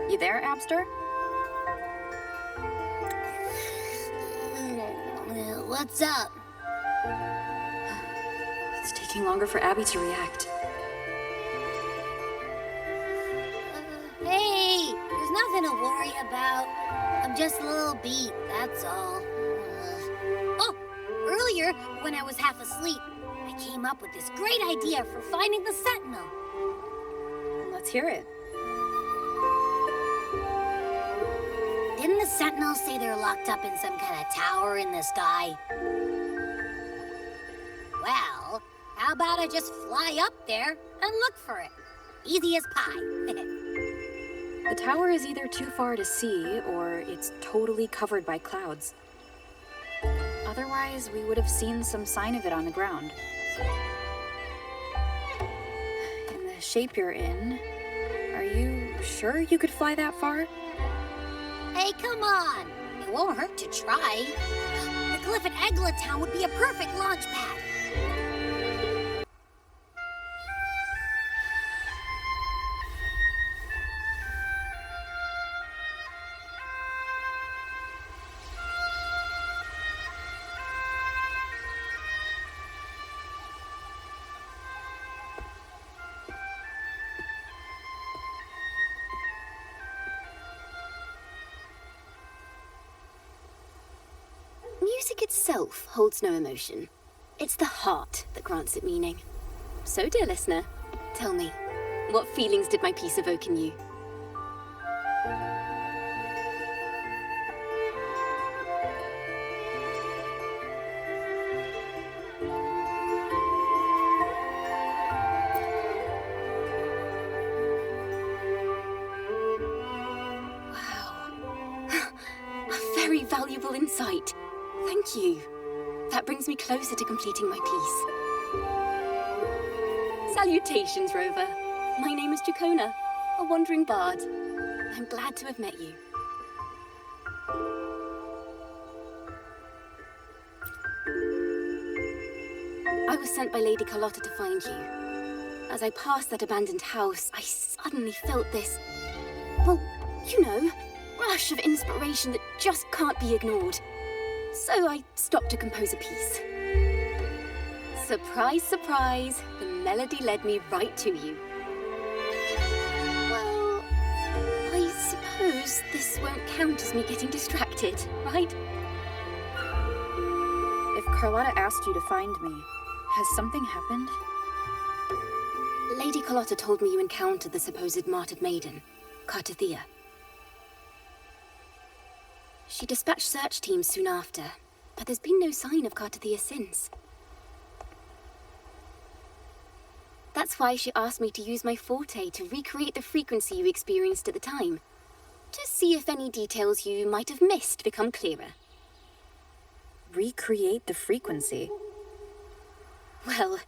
You there, Abster? What's up? It's taking longer for Abby to react. Hey, there's nothing to worry about. I'm just a little beat, that's all. Oh, earlier, when I was half asleep, I came up with this great idea for finding the Sentinel. Let's hear it. Didn't the Sentinels say they're locked up in some kind of tower in the sky? Well, how about I just fly up there and look for it? Easy as pie. The tower is either too far to see, or it's totally covered by clouds. Otherwise, we would have seen some sign of it on the ground. In the shape you're in, are you sure you could fly that far? Hey, come on! It won't hurt to try. The cliff at Egla Town would be a perfect launch pad. Music itself holds no emotion. It's the heart that grants it meaning. So, dear listener, tell me, what feelings did my piece evoke in you? Wow. A very valuable insight. Thank you. That brings me closer to completing my piece. Salutations, Rover. My name is Jacona, a wandering bard. I'm glad to have met you. I was sent by Lady Carlotta to find you. As I passed that abandoned house, I suddenly felt this, well, you know, rush of inspiration that just can't be ignored. So I stopped to compose a piece. Surprise, surprise, the melody led me right to you. Well, I suppose this won't count as me getting distracted, right? If Carlotta asked you to find me, has something happened? Lady Carlotta told me you encountered the supposed martyred maiden, Cartithia. She dispatched search teams soon after, but there's been no sign of Cartithia since. That's why she asked me to use my forte to recreate the frequency you experienced at the time, to see if any details you might have missed become clearer. Recreate the frequency? Well,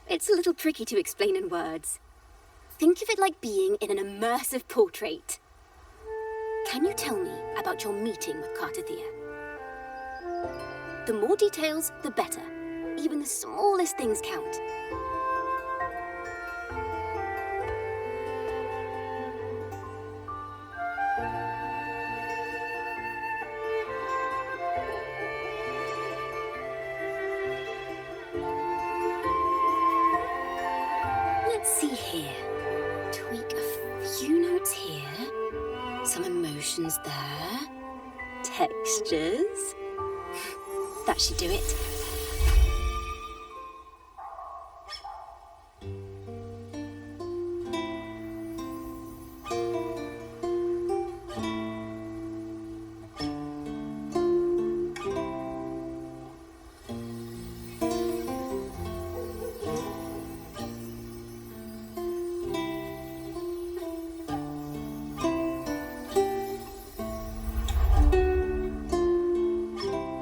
it's a little tricky to explain in words. Think of it like being in an immersive portrait. Can you tell me about your meeting with Cartithia? The more details, the better. Even the smallest things count. Let's see here. Tweak a few notes here. Some emotions there. Textures. That should do it.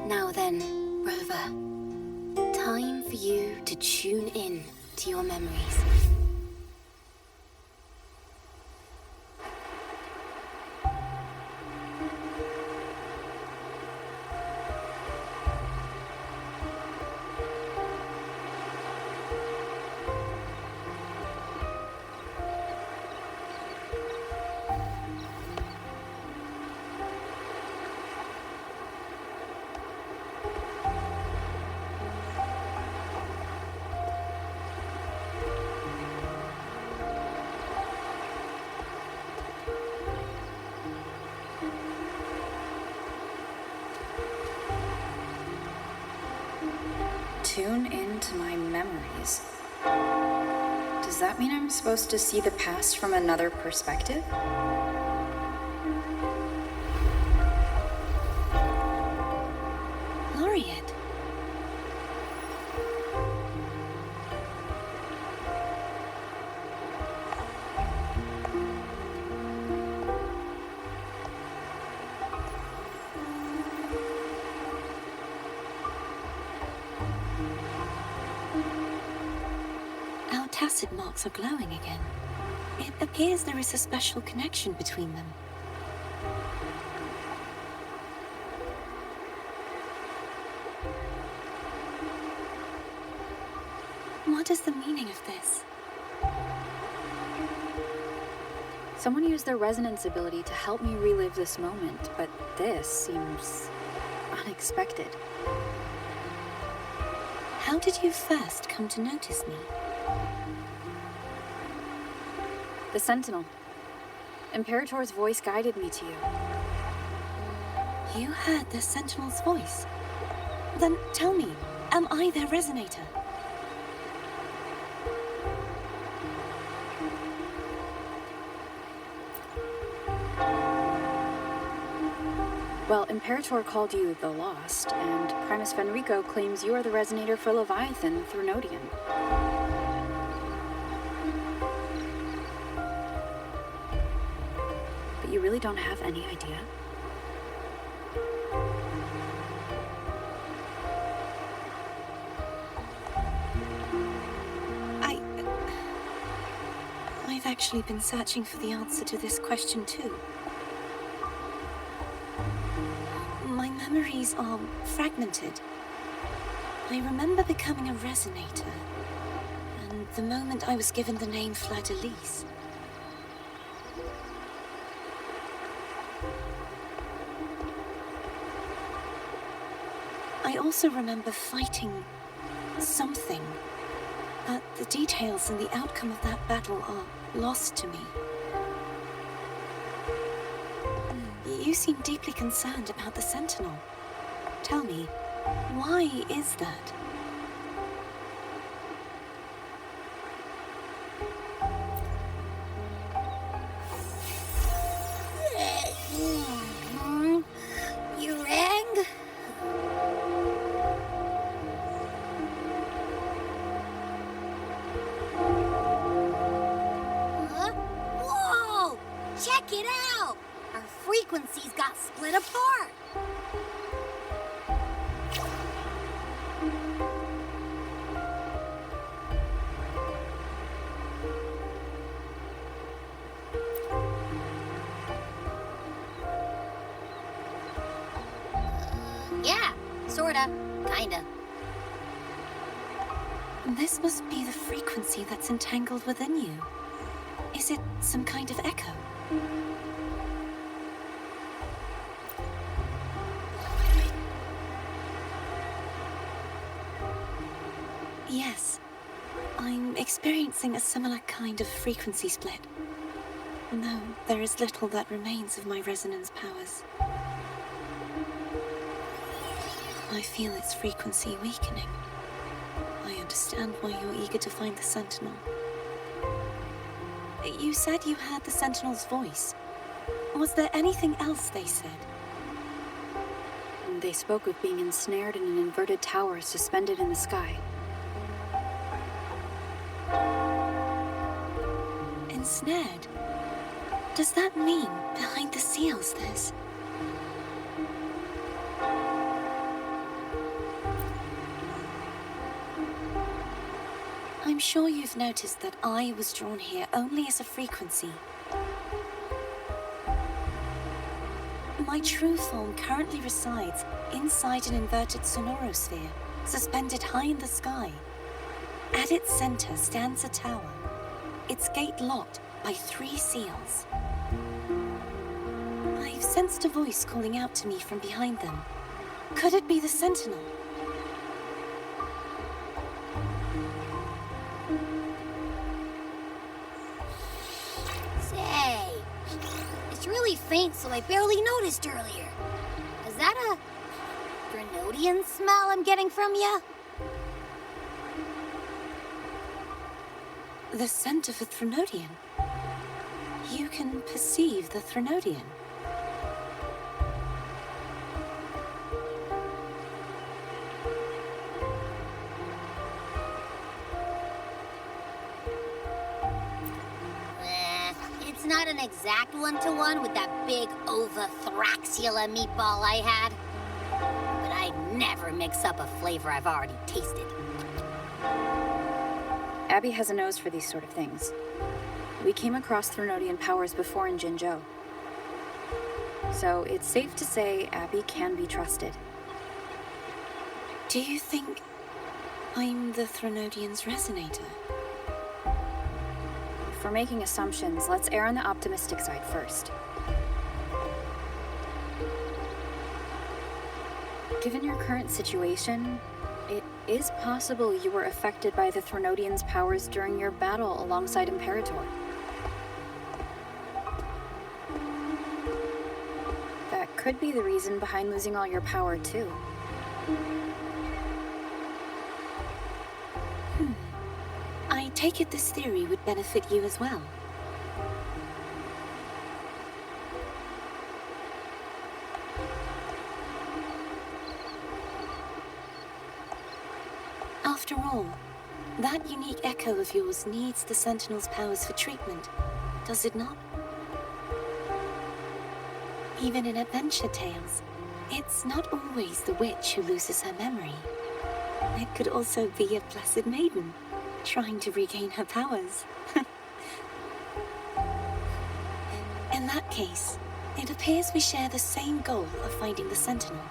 Now then, Rover. Time for you to tune in to your memories. Tune into my memories. Does that mean I'm supposed to see the past from another perspective? Laureate. Our tacit marks are glowing again. It appears there is a special connection between them. What is the meaning of this? Someone used their resonance ability to help me relive this moment, but this seems unexpected. How did you first come to notice me? The Sentinel. Imperator's voice guided me to you. You heard the Sentinel's voice? Then tell me, am I their resonator? Well, Imperator called you the Lost, and Primus Fenrico claims you are the resonator for Leviathan through Nodian. But you really don't have any idea? I've actually been searching for the answer to this question too. My memories are fragmented. I remember becoming a resonator, and the moment I was given the name Fleur-de-Lis. I also remember fighting something, but the details and the outcome of that battle are lost to me. You seem deeply concerned about the Sentinel. Tell me, why is that? You rang? Huh? Whoa! Check it out! Our frequencies got split apart. Yeah, sorta, kinda. This must be the frequency that's entangled within you. Is it some kind of echo? Yes, I'm experiencing a similar kind of frequency split. No, there is little that remains of my resonance powers. I feel its frequency weakening. I understand why you're eager to find the Sentinel. You said you heard the Sentinel's voice. Was there anything else they said? They spoke of being ensnared in an inverted tower suspended in the sky. Ensnared? Does that mean behind the seals there's... I'm sure you've noticed that I was drawn here only as a frequency. My true form currently resides inside an inverted sonorosphere, suspended high in the sky. At its center stands a tower, its gate locked by 3 seals. I've sensed a voice calling out to me from behind them. Could it be the Sentinel? Say, it's really faint, so I barely noticed earlier. Is that a Grenadian smell I'm getting from you? The scent of a Threnodian. You can perceive the Threnodian. It's not an exact one-to-one with that big Ovathraxula meatball I had. But I'd never mix up a flavor I've already tasted. Abby has a nose for these sort of things. We came across Threnodian powers before in Jinzhou. So it's safe to say Abby can be trusted. Do you think I'm the Threnodian's resonator? If we're making assumptions, let's err on the optimistic side first. Given your current situation, it is possible you were affected by the Threnodian's powers during your battle alongside Imperator. That could be the reason behind losing all your power, too. I take it this theory would benefit you as well. After all, that unique echo of yours needs the Sentinel's powers for treatment, does it not? Even in adventure tales, it's not always the witch who loses her memory. It could also be a blessed maiden, trying to regain her powers. In that case, it appears we share the same goal of finding the Sentinel.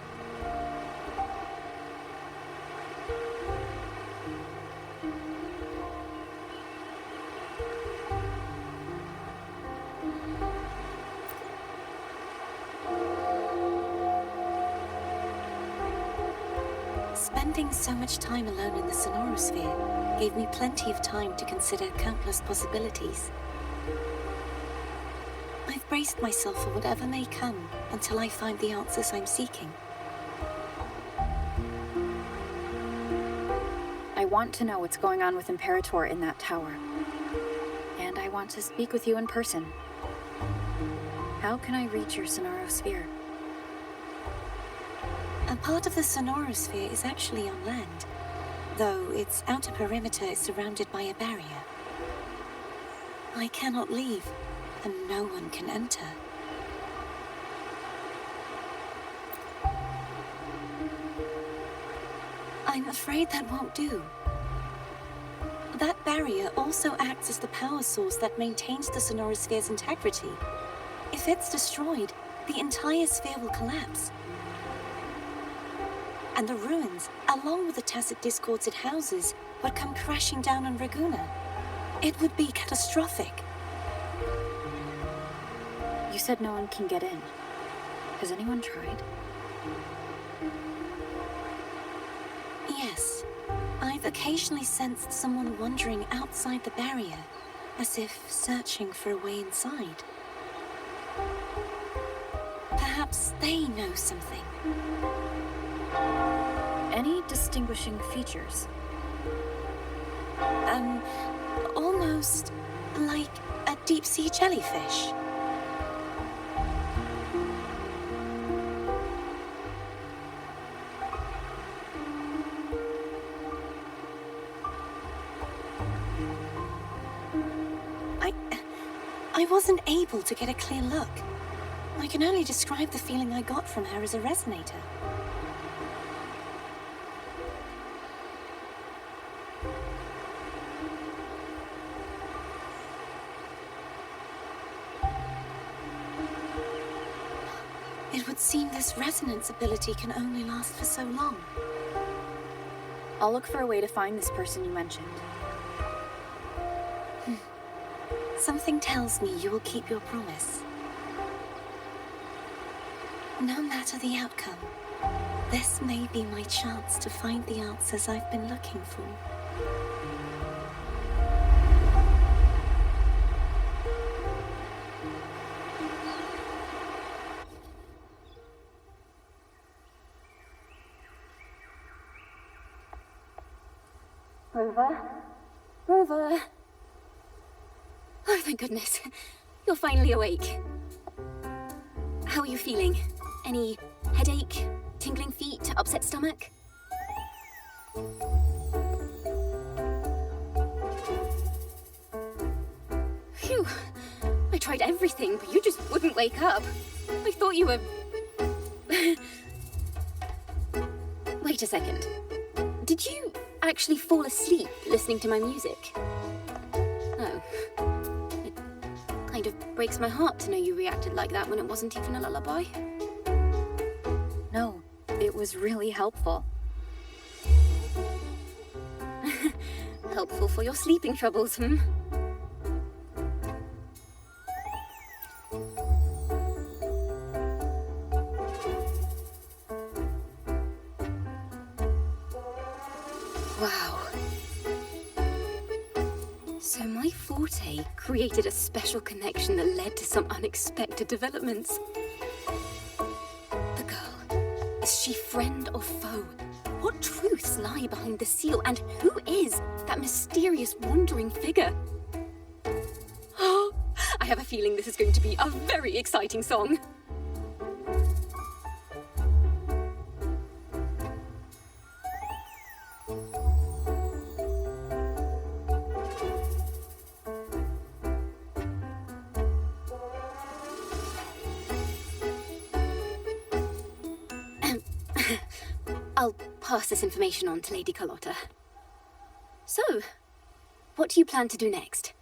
Spending so much time alone in the Sonorosphere gave me plenty of time to consider countless possibilities. I've braced myself for whatever may come until I find the answers I'm seeking. I want to know what's going on with Imperator in that tower. And I want to speak with you in person. How can I reach your Sonorosphere? A part of the Sonorosphere is actually on land, though its outer perimeter is surrounded by a barrier. I cannot leave, and no one can enter. I'm afraid that won't do. That barrier also acts as the power source that maintains the Sonorosphere's integrity. If it's destroyed, the entire sphere will collapse. And the ruins, along with the tacit discords it houses, would come crashing down on Raguna. It would be catastrophic. You said no one can get in. Has anyone tried? Yes. I've occasionally sensed someone wandering outside the barrier, as if searching for a way inside. Perhaps they know something. Any distinguishing features? Almost like a deep-sea jellyfish. I wasn't able to get a clear look. I can only describe the feeling I got from her as a resonator. It would seem this resonance ability can only last for so long. I'll look for a way to find this person you mentioned. Something tells me you will keep your promise. No matter the outcome, this may be my chance to find the answers I've been looking for. Rover? Rover? Oh, thank goodness. You're finally awake. How are you feeling? Any headache, tingling feet, upset stomach? Phew. I tried everything, but you just wouldn't wake up. I thought you were... Wait a second. Did you actually fall asleep listening to my music? Oh. It kind of breaks my heart to know you reacted like that when it wasn't even a lullaby. No, it was really helpful. Helpful for your sleeping troubles, hmm? Wow. So my forte created a special connection that led to some unexpected developments. The girl, is she friend or foe? What truths lie behind the seal, and who is that mysterious wandering figure? Oh, I have a feeling this is going to be a very exciting song. I'll pass this information on to Lady Carlotta. So, what do you plan to do next?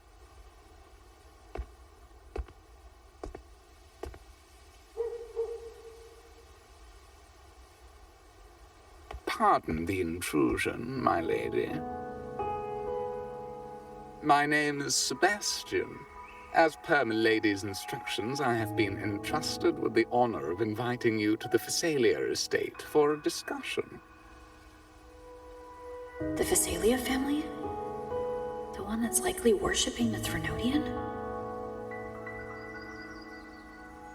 Pardon the intrusion, my lady. My name is Sebastian. As per my lady's instructions, I have been entrusted with the honor of inviting you to the Phasalia estate for a discussion. The Phasalia family? The one that's likely worshipping the Threnodian?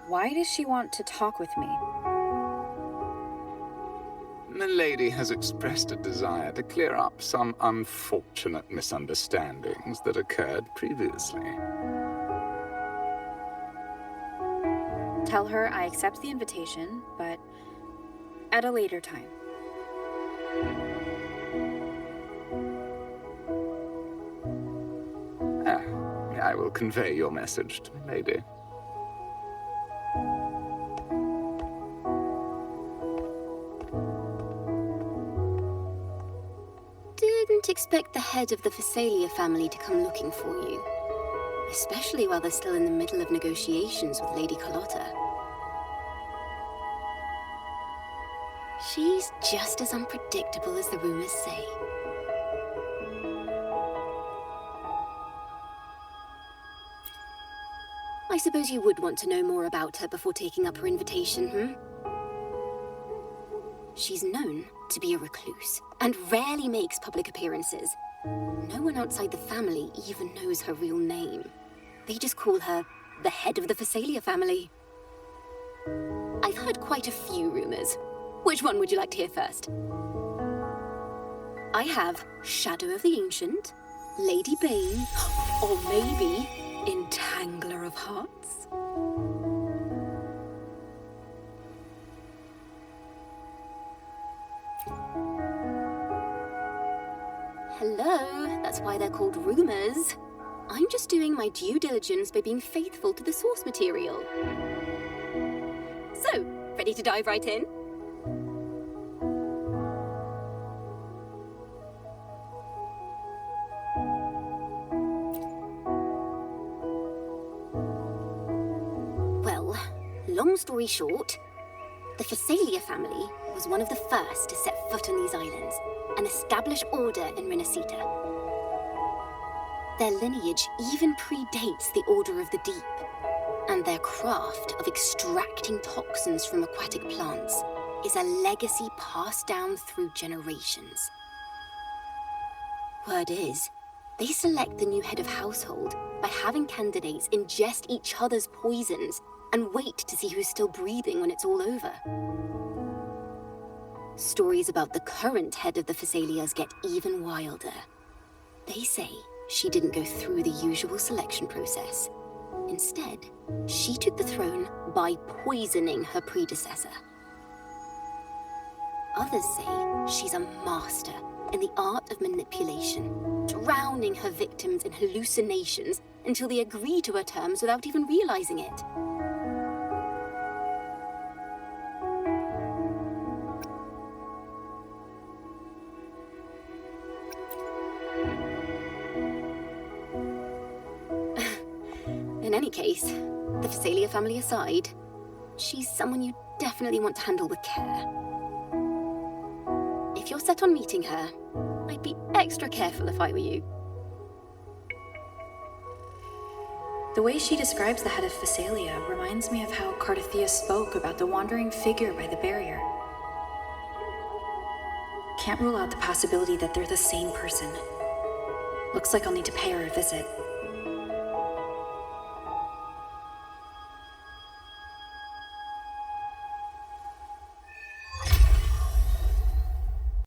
Why does she want to talk with me? Milady has expressed a desire to clear up some unfortunate misunderstandings that occurred previously. Tell her I accept the invitation, but at a later time. I will convey your message to Milady. Didn't expect the head of the Phasalia family to come looking for you. Especially while they're still in the middle of negotiations with Lady Carlotta. She's just as unpredictable as the rumors say. I suppose you would want to know more about her before taking up her invitation, hmm? She's known to be a recluse, and rarely makes public appearances. No one outside the family even knows her real name. They just call her the head of the Phasalia family. I've heard quite a few rumors. Which one would you like to hear first? I have Shadow of the Ancient, Lady Bane, or maybe Entangler of Hearts. Hello, that's why they're called rumors. I'm just doing my due diligence by being faithful to the source material. So, ready to dive right in? Well, long story short, the Phasalia family was one of the first to set foot on these islands and establish order in Rinasciita. Their lineage even predates the Order of the Deep, and their craft of extracting toxins from aquatic plants is a legacy passed down through generations. Word is, they select the new head of household by having candidates ingest each other's poisons and wait to see who's still breathing when it's all over. Stories about the current head of the Phasalias get even wilder. They say she didn't go through the usual selection process. Instead, she took the throne by poisoning her predecessor. Others say she's a master in the art of manipulation, drowning her victims in hallucinations until they agree to her terms without even realizing it. In any case, the Phasalia family aside, she's someone you definitely want to handle with care. If you're set on meeting her, I'd be extra careful if I were you. The way she describes the head of Phasalia reminds me of how Cardothea spoke about the wandering figure by the barrier. Can't rule out the possibility that they're the same person. Looks like I'll need to pay her a visit.